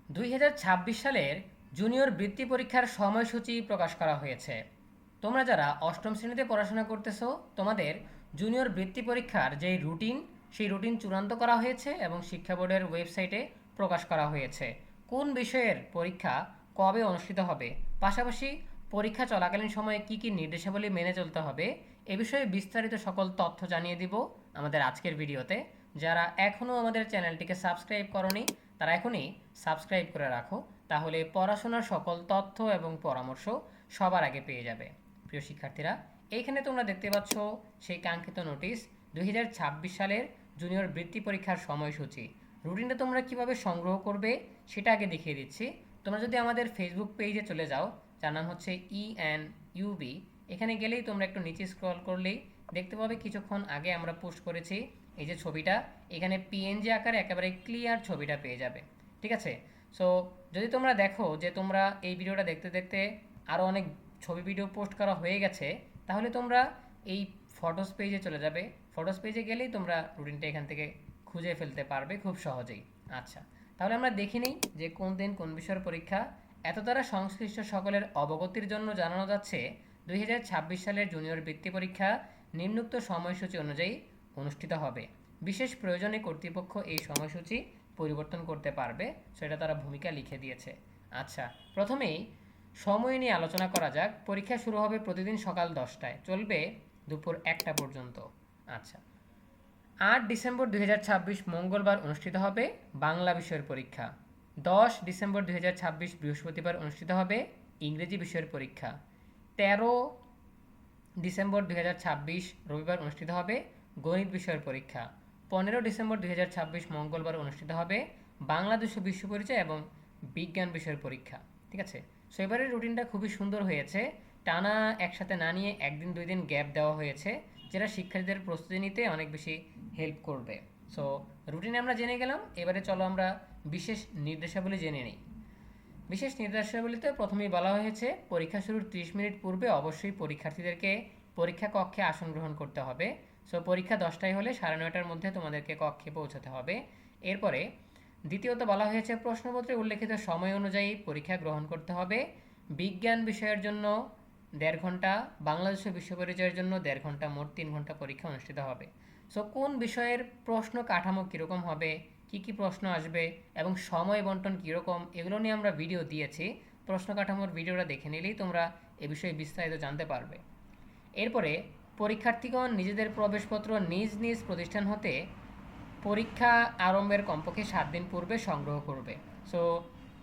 2026 সালের জুনিয়র বৃত্তি পরীক্ষার সময়সূচি প্রকাশ করা হয়েছে। তোমরা যারা অষ্টম শ্রেণীতে পড়াশোনা করতেছো, তোমাদের জুনিয়র বৃত্তি পরীক্ষার যে রুটিন, সেই রুটিন চূড়ান্ত করা হয়েছে এবং শিক্ষা বোর্ডের ওয়েবসাইটে প্রকাশ করা হয়েছে। কোন বিষয়ের পরীক্ষা কবে অনুষ্ঠিত হবে, পাশাপাশি পরীক্ষা চলাকালীন সময়ে কি কি নির্দেশাবলী মেনে চলতে হবে, এ বিষয়ে বিস্তারিত সকল তথ্য জানিয়ে দিব আমাদের আজকের ভিডিওতে। যারা এখনও আমাদের চ্যানেলটিকে সাবস্ক্রাইব করনি, তারা এখনই সাবস্ক্রাইব করে রাখো, তাহলে পড়াশোনার সকল তথ্য এবং পরামর্শ সবার আগে পেয়ে যাবে। প্রিয় শিক্ষার্থীরা, এইখানে তোমরা দেখতে পাচ্ছ সেই কাঙ্ক্ষিত নোটিশ 2026 সালের জুনিয়র বৃত্তি পরীক্ষার সময়সূচি। রুটিনটা তোমরা কিভাবে সংগ্রহ করবে সেটা আগে দেখিয়ে দিচ্ছি। তোমরা যদি আমাদের ফেসবুক পেজে চলে যাও, যার নাম হচ্ছে ENUB, এখানে গেলেই তোমরা একটু নিচে স্ক্রল করলেই দেখতে পাবে কিছুক্ষণ আগে আমরা পোস্ট করেছি এই যে ছবিটা, এখানে PNG আকারে একেবারে ক্লিয়ার ছবিটা পেয়ে যাবে। ঠিক আছে? সো যদি তোমরা দেখো যে তোমরা এই ভিডিওটা দেখতে দেখতে আরও অনেক ছবি ভিডিও পোস্ট করা হয়ে গেছে, তাহলে তোমরা এই ফটোস পেজে চলে যাবে। ফটোস পেজে গেলেই তোমরা রুটিনটা এখান থেকে খুঁজে ফেলতে পারবে খুব সহজেই। আচ্ছা, তাহলে আমরা দেখে নিই যে কোন দিন কোন বিষয়ের পরীক্ষা। এত দ্বারা সংশ্লিষ্ট সকলের অবগতির জন্য জানানো যাচ্ছে 2026 সালের জুনিয়র বৃত্তি পরীক্ষা নিম্নোক্ত সময়সূচি অনুযায়ী অনুষ্ঠিত হবে। বিশেষ প্রয়োজনে কর্তৃপক্ষ এই সময়সূচি পরিবর্তন করতে পারবে, সেটা তারা ভূমিকা লিখে দিয়েছে। আচ্ছা, প্রথমেই সময় নিয়ে আলোচনা করা যাক। পরীক্ষা শুরু হবে প্রতিদিন সকাল 10টায়, চলবে দুপুর 1টা পর্যন্ত। আচ্ছা, 8 ডিসেম্বর 2026 মঙ্গলবার অনুষ্ঠিত হবে বাংলা বিষয়ের পরীক্ষা। 10 ডিসেম্বর 2026 বৃহস্পতিবার অনুষ্ঠিত হবে ইংরেজি বিষয়ের পরীক্ষা। 13 ডিসেম্বর 2026 রবিবার অনুষ্ঠিত হবে গণিত বিষয়ের পরীক্ষা। 15 ডিসেম্বর 2026 মঙ্গলবার অনুষ্ঠিত হবে বাংলাদেশ বিশ্ব পরিচয় এবং বিজ্ঞান বিষয়ের পরীক্ষা। ঠিক আছে? সো এবারের রুটিনটা খুবই সুন্দর হয়েছে। টানা একসাথে না নিয়ে একদিন দুই দিন গ্যাপ দেওয়া হয়েছে, যেটা শিক্ষার্থীদের প্রস্তুতি নিতে অনেক বেশি হেল্প করবে। সো রুটিনে আমরা জেনে গেলাম, এবারে চলো আমরা বিশেষ নির্দেশাবলী জেনে নিই। বিশেষ নির্দেশাবলীতে প্রথমেই বলা হয়েছে পরীক্ষা শুরুর 30 মিনিট পূর্বে অবশ্যই পরীক্ষার্থীদেরকে পরীক্ষা কক্ষে আসন গ্রহণ করতে হবে। সো পরীক্ষা 10টায় হলে 9:30টার মধ্যে তোমাদেরকে কক্ষে পৌঁছাতে হবে। এরপরে দ্বিতীয়ত বলা হয়েছে প্রশ্নপত্রে উল্লেখিত সময় অনুযায়ী পরীক্ষা গ্রহণ করতে হবে। বিজ্ঞান বিষয়ের জন্য 1.5 ঘন্টা, বাংলাদেশ বিশ্ব পরিচয়ের জন্য 1.5 ঘন্টা, মোট 3 ঘন্টা পরীক্ষা অনুষ্ঠিত হবে। সো কোন বিষয়ের প্রশ্ন কাঠামো কীরকম হবে, কি কি প্রশ্ন আসবে এবং সময় বন্টন কীরকম, এগুলো নিয়ে আমরা ভিডিও দিয়েছি। প্রশ্ন কাঠামোর ভিডিওটা দেখে নিলেই তোমরা এ বিষয়ে বিস্তারিত জানতে পারবে। এরপরে পরীক্ষার্থীগণ নিজেদের প্রবেশপত্র নিজ নিজ প্রতিষ্ঠান হতে পরীক্ষা আরম্ভের কমপক্ষে 7 দিন পূর্বে সংগ্রহ করবে। সো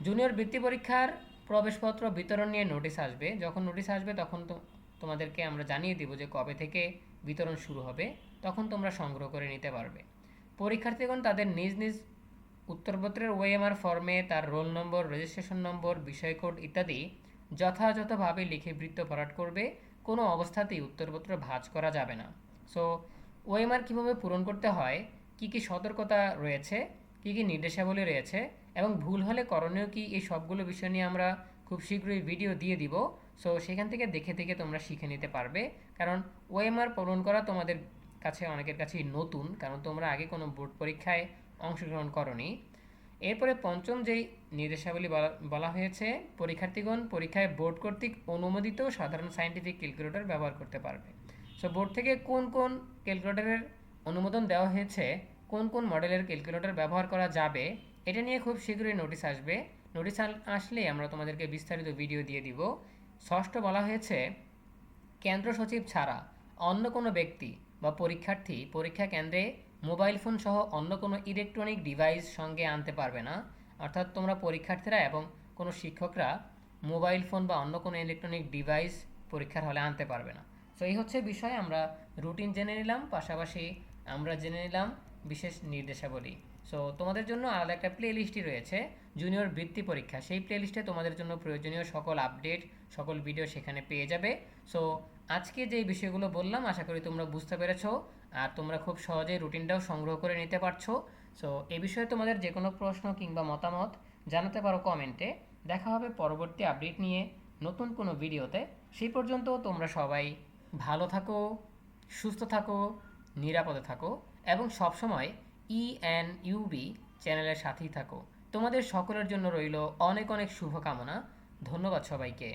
জুনিয়র বৃত্তি পরীক্ষার প্রবেশপত্র বিতরণ নিয়ে নোটিশ আসবে। যখন নোটিশ আসবে তখন তো তোমাদেরকে আমরা জানিয়ে দিব যে কবে থেকে বিতরণ শুরু হবে, তখন তোমরা সংগ্রহ করে নিতে পারবে। পরীক্ষার্থীগণ তাদের নিজ নিজ উত্তরপত্রের ওএমআর ফর্মে তার রোল নম্বর, রেজিস্ট্রেশন নম্বর, বিষয় কোড ইত্যাদি যথাযথভাবে লিখে বৃত্ত ভরাট করবে। কোনো অবস্থাতেই উত্তরপত্র ভাঁজ করা যাবে না। সো ওএমআর কীভাবে পূরণ করতে হয়, কি কি সতর্কতা রয়েছে, কি কি নির্দেশাবলী রয়েছে এবং ভুল হলে করণীয় কি, এই সবগুলো বিষয় নিয়ে আমরা খুব শীঘ্রই ভিডিও দিয়ে দিব। সো সেখান থেকে দেখে দেখে তোমরা শিখে নিতে পারবে, কারণ ওএমআর পূরণ করা তোমাদের কাছে অনেকের কাছেই নতুন, কারণ তোমরা আগে কোনো বোর্ড পরীক্ষায় অংশগ্রহণ করনি। এরপরে পঞ্চম যেই নির্দেশাবলী বলা হয়েছে, পরীক্ষার্থীগণ পরীক্ষায় বোর্ড কর্তৃক অনুমোদিত সাধারণ সায়েন্টিফিক ক্যালকুলেটর ব্যবহার করতে পারবে। সো বোর্ড থেকে কোন কোন ক্যালকুলেটরের অনুমোদন দেওয়া হয়েছে, কোন কোন মডেলের ক্যালকুলেটর ব্যবহার করা যাবে, এটা নিয়ে খুব শীঘ্রই নোটিশ আসবে। নোটিশ আসলে আমরা তোমাদেরকে বিস্তারিত ভিডিও দিয়ে দিব। ষষ্ঠ বলা হয়েছে কেন্দ্র সচিব ছাড়া অন্য কোনো ব্যক্তি বা পরীক্ষার্থী পরীক্ষা কেন্দ্রে মোবাইল ফোন সহ অন্য কোনো ইলেকট্রনিক ডিভাইস সঙ্গে আনতে পারবে না। অর্থাৎ তোমরা পরীক্ষার্থীরা এবং কোনো শিক্ষকরা মোবাইল ফোন বা অন্য কোনো ইলেকট্রনিক ডিভাইস পরীক্ষার হলে আনতে পারবে না। সো এই হচ্ছে বিষয়, আমরা রুটিন জেনে নিলাম, পাশাপাশি আমরা জেনে নিলাম বিশেষ নির্দেশাবলী। সো তোমাদের জন্য আলাদা একটা প্লে লিস্টই রয়েছে জুনিয়র বৃত্তি পরীক্ষা, সেই প্লে লিস্টে তোমাদের জন্য প্রয়োজনীয় সকল আপডেট, সকল ভিডিও সেখানে পেয়ে যাবে। সো আজকে যে বিষয়গুলো বললাম আশা করি তোমরা বুঝতে পেরেছো, আর তোমরা খুব সহজেই রুটিনটাও সংগ্রহ করে নিতে পারছো। সো এ বিষয়ে তোমাদের যে কোনো প্রশ্ন কিংবা মতামত জানাতে পারো কমেন্টে। দেখা হবে পরবর্তী আপডেট নিয়ে নতুন কোনো ভিডিওতে। সেই পর্যন্ত তোমরা সবাই ভালো থাকো, সুস্থ থাকো, নিরাপদে থাকো এবং সবসময় ENUB চ্যানেলের সাথেই থাকো। তোমাদের সকলের জন্য রইল অনেক অনেক শুভকামনা। ধন্যবাদ সবাইকে।